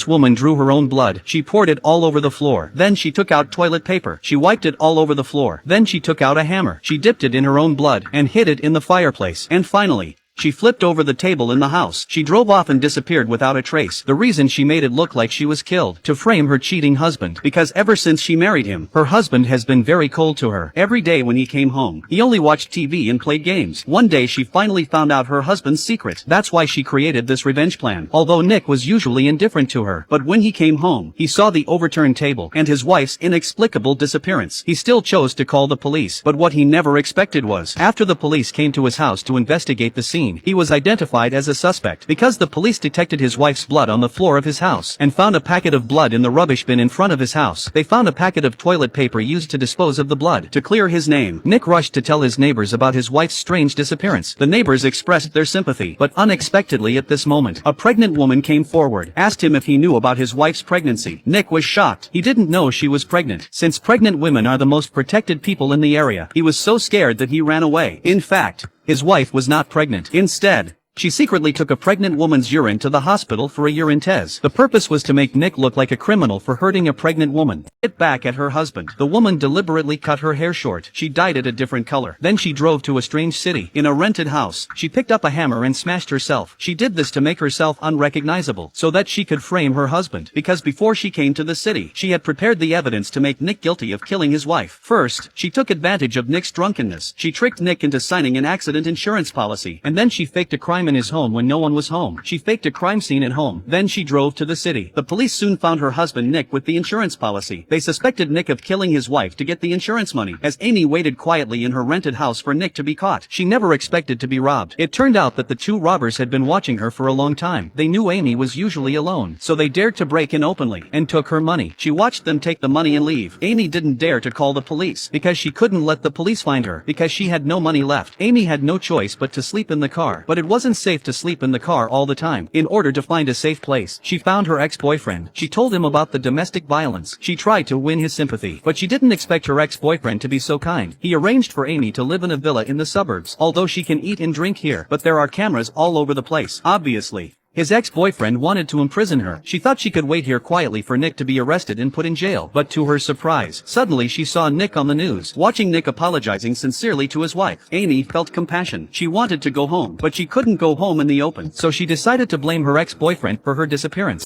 This woman drew her own blood. She poured it all over the floor. Then she took out toilet paper. She wiped it all over the floor. Then she took out a hammer. She dipped it in her own blood and hid it in the fireplace. And finally, she flipped over the table in the house. She drove off and disappeared without a trace. The reason she made it look like she was killed, to frame her cheating husband. Because ever since she married him, her husband has been very cold to her. Every day when he came home, he only watched TV and played games. One day she finally found out her husband's secret. That's why she created this revenge plan. Although Nick was usually indifferent to her, but when he came home, he saw the overturned table and his wife's inexplicable disappearance. He still chose to call the police. But what he never expected was, after the police came to his house to investigate the scene, he was identified as a suspect because the police detected his wife's blood on the floor of his house and found a packet of blood in the rubbish bin in front of his house. They found a packet of toilet paper used to dispose of the blood. To clear his name, Nick rushed to tell his neighbors about his wife's strange disappearance. The neighbors expressed their sympathy, but unexpectedly at this moment, a pregnant woman came forward, asked him if he knew about his wife's pregnancy. Nick was shocked. He didn't know she was pregnant. Since pregnant women are the most protected people in the area, he was so scared that he ran away. In fact, his wife was not pregnant. Instead, she secretly took a pregnant woman's urine to the hospital for a urine test. The purpose was to make Nick look like a criminal for hurting a pregnant woman. Get back at her husband. The woman deliberately cut her hair short. She dyed it a different color. Then she drove to a strange city. In a rented house, she picked up a hammer and smashed herself. She did this to make herself unrecognizable, so that she could frame her husband. Because before she came to the city, she had prepared the evidence to make Nick guilty of killing his wife. First, she took advantage of Nick's drunkenness. She tricked Nick into signing an accident insurance policy, and then she faked a crime in his home when no one was home. She faked a crime scene at home. Then she drove to the city. The police soon found her husband Nick with the insurance policy. They suspected Nick of killing his wife to get the insurance money. As Amy waited quietly in her rented house for Nick to be caught, she never expected to be robbed. It turned out that the two robbers had been watching her for a long time. They knew Amy was usually alone, so they dared to break in openly and took her money. She watched them take the money and leave. Amy didn't dare to call the police because she couldn't let the police find her because she had no money left. Amy had no choice but to sleep in the car, but it wasn't safe to sleep in the car all the time. In order to find a safe place, she found her ex-boyfriend. She told him about the domestic violence. She tried to win his sympathy, but she didn't expect her ex-boyfriend to be so kind. He arranged for Amy to live in a villa in the suburbs. Although she can eat and drink here, but there are cameras all over the place. Obviously, his ex-boyfriend wanted to imprison her. She thought she could wait here quietly for Nick to be arrested and put in jail. But to her surprise, suddenly she saw Nick on the news. Watching Nick apologizing sincerely to his wife, Amy felt compassion. She wanted to go home, but she couldn't go home in the open. So she decided to blame her ex-boyfriend for her disappearance.